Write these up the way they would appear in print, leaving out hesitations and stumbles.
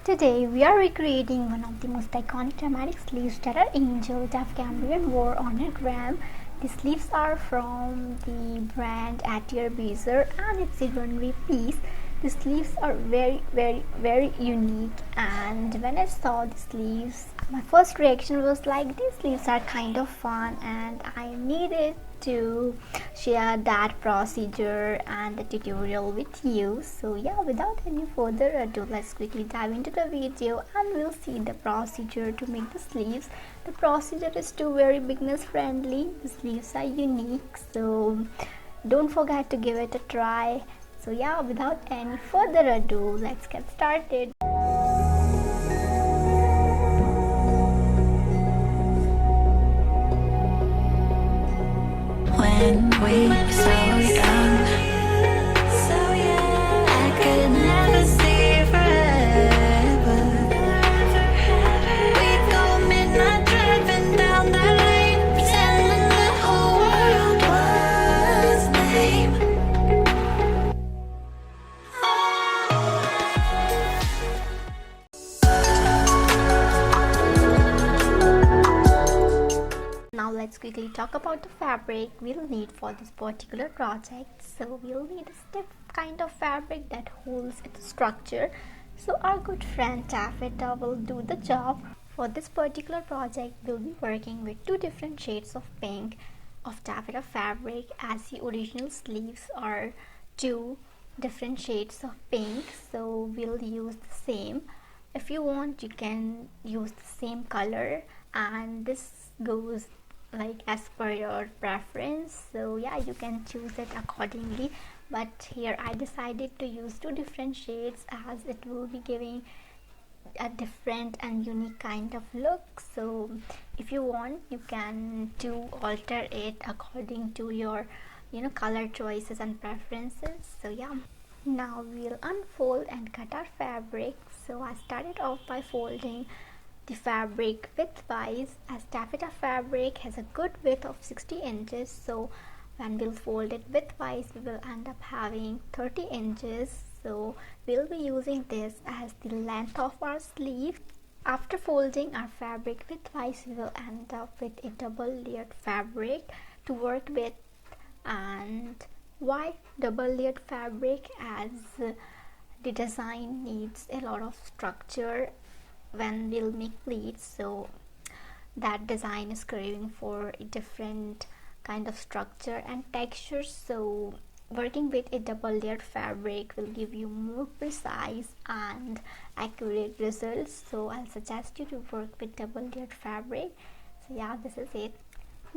Today we are recreating one of the most iconic dramatic sleeves that our angel Dove Cameron wore on her gram. The sleeves are from the brand Atelier Biser and it's a runway piece. The sleeves are very unique, and when I saw the sleeves, my first reaction was like, these sleeves are kind of fun and I needed to share that procedure and the tutorial with you. So yeah, without any further ado, let's quickly dive into the video and we'll see the procedure to make the sleeves. The procedure is too very beginners friendly. The sleeves are unique, so don't forget to give it a try. So yeah, without any further ado, let's get started. When we were so young, I could never see forever. We'd go midnight driving down that lane, pretending the whole world was lame. Now let's quickly talk about the fabric we'll need for this particular project. So we'll need a stiff kind of fabric that holds its structure. So our good friend taffeta will do the job. For this particular project, we'll be working with two different shades of pink of taffeta fabric, as the original sleeves are two different shades of pink. So we'll use the same. If you want, you can use the same color, and this goes like as per your preference. So yeah, you can choose it accordingly, but here I decided to use two different shades as it will be giving a different and unique kind of look. So if you want, you can alter it according to your color choices and preferences. So yeah, now we'll unfold and cut our fabric. So I started off by folding the fabric widthwise, as taffeta fabric has a good width of 60 inches. So when we'll fold it widthwise, we will end up having 30 inches. So we'll be using this as the length of our sleeve. After folding our fabric widthwise, we will end up with a double layered fabric to work with. And why double layered fabric? As the design needs a lot of structure when we'll make pleats, so that design is craving for a different kind of structure and texture. So working with a double layered fabric will give you more precise and accurate results. So I'll suggest you to work with double layered fabric. So yeah, this is it.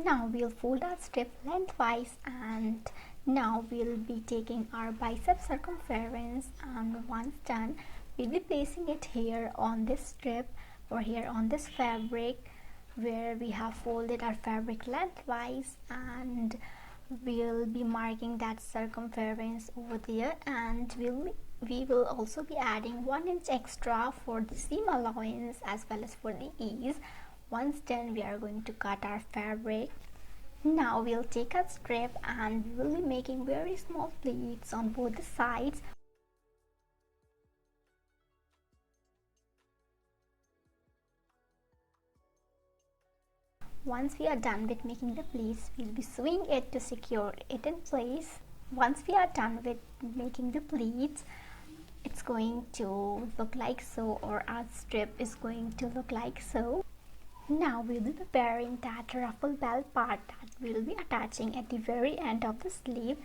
Now we'll fold our strip lengthwise, and now we'll be taking our bicep circumference, and once done, we'll be placing it here on this strip or here on this fabric where we have folded our fabric lengthwise, and we'll be marking that circumference over there, and we will also be adding 1 inch extra for the seam allowance as well as for the ease. Once done, we are going to cut our fabric. Now we'll take a strip and we will be making very small pleats on both the sides. Once we are done with making the pleats, we'll be sewing it to secure it in place. Once we are done with making the pleats, it's going to look like so, or our strip is going to look like so. Now we will be preparing that ruffle belt part that we will be attaching at the very end of the sleeve.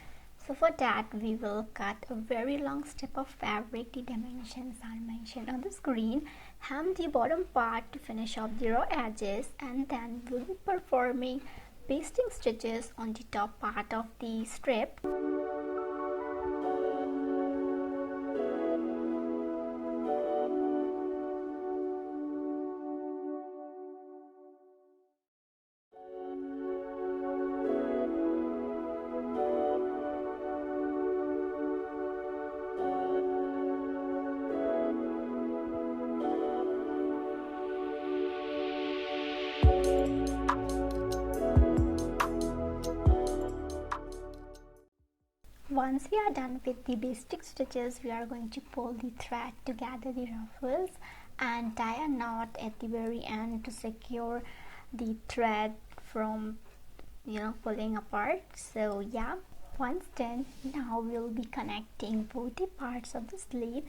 So for that, we will cut a very long strip of fabric. The dimensions are mentioned on the screen. Hem the bottom part to finish off the raw edges, and then we'll be performing basting stitches on the top part of the strip. once we are done with the basic stitches, we are going to pull the thread to gather the ruffles and tie a knot at the very end to secure the thread from pulling apart. So yeah, once done, now we'll be connecting both the parts of the sleeve.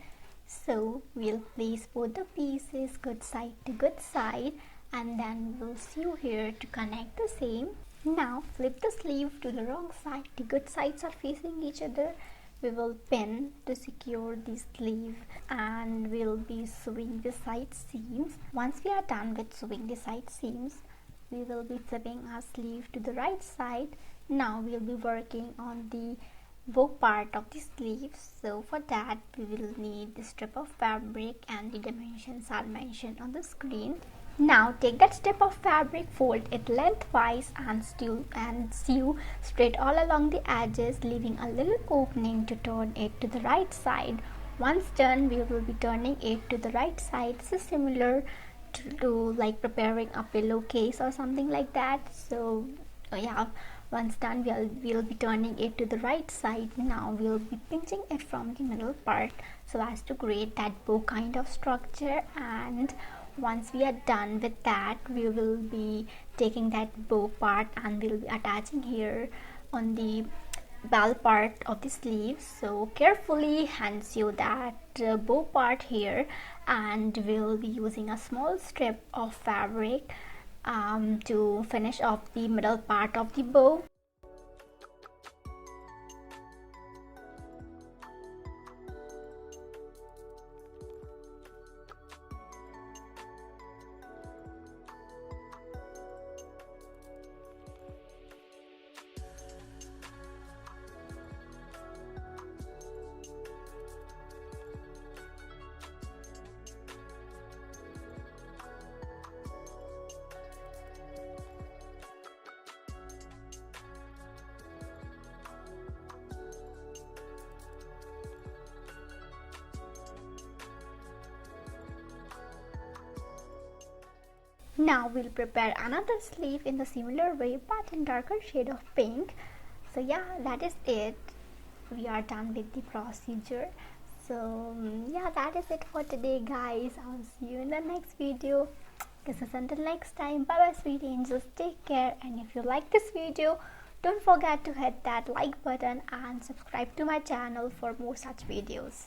So we'll place both the pieces good side to good side, and then we'll sew here to connect the same. Now flip the sleeve to the wrong side. The good sides are facing each other. We will pin to secure the sleeve, and we'll be sewing the side seams. Once we are done with sewing the side seams, we will be flipping our sleeve to the right side. Now we'll be working on the bow part of the sleeve. So for that, we will need the strip of fabric, and the dimensions are mentioned on the screen. Now take that strip of fabric, fold it lengthwise, and sew straight all along the edges, leaving a little opening to turn it to the right side. Once done, we will be turning it to the right side. This is similar to like preparing a pillowcase or something like that. So yeah, once done, we'll be turning it to the right side. Now we'll be pinching it from the middle part so as to create that bow kind of structure. And once we are done with that, we will be taking that bow part and we'll be attaching here on the bell part of the sleeve. So carefully hand sew that bow part here, and we'll be using a small strip of fabric to finish off the middle part of the bow. Now we'll prepare another sleeve in the similar way but in darker shade of pink. So yeah, that is it. We are done with the procedure. So yeah, that is it for today, guys. I'll see you in the next video. Kisses until next time. Bye bye, sweet angels. Take care. And if you like this video, don't forget to hit that like button and subscribe to my channel for more such videos.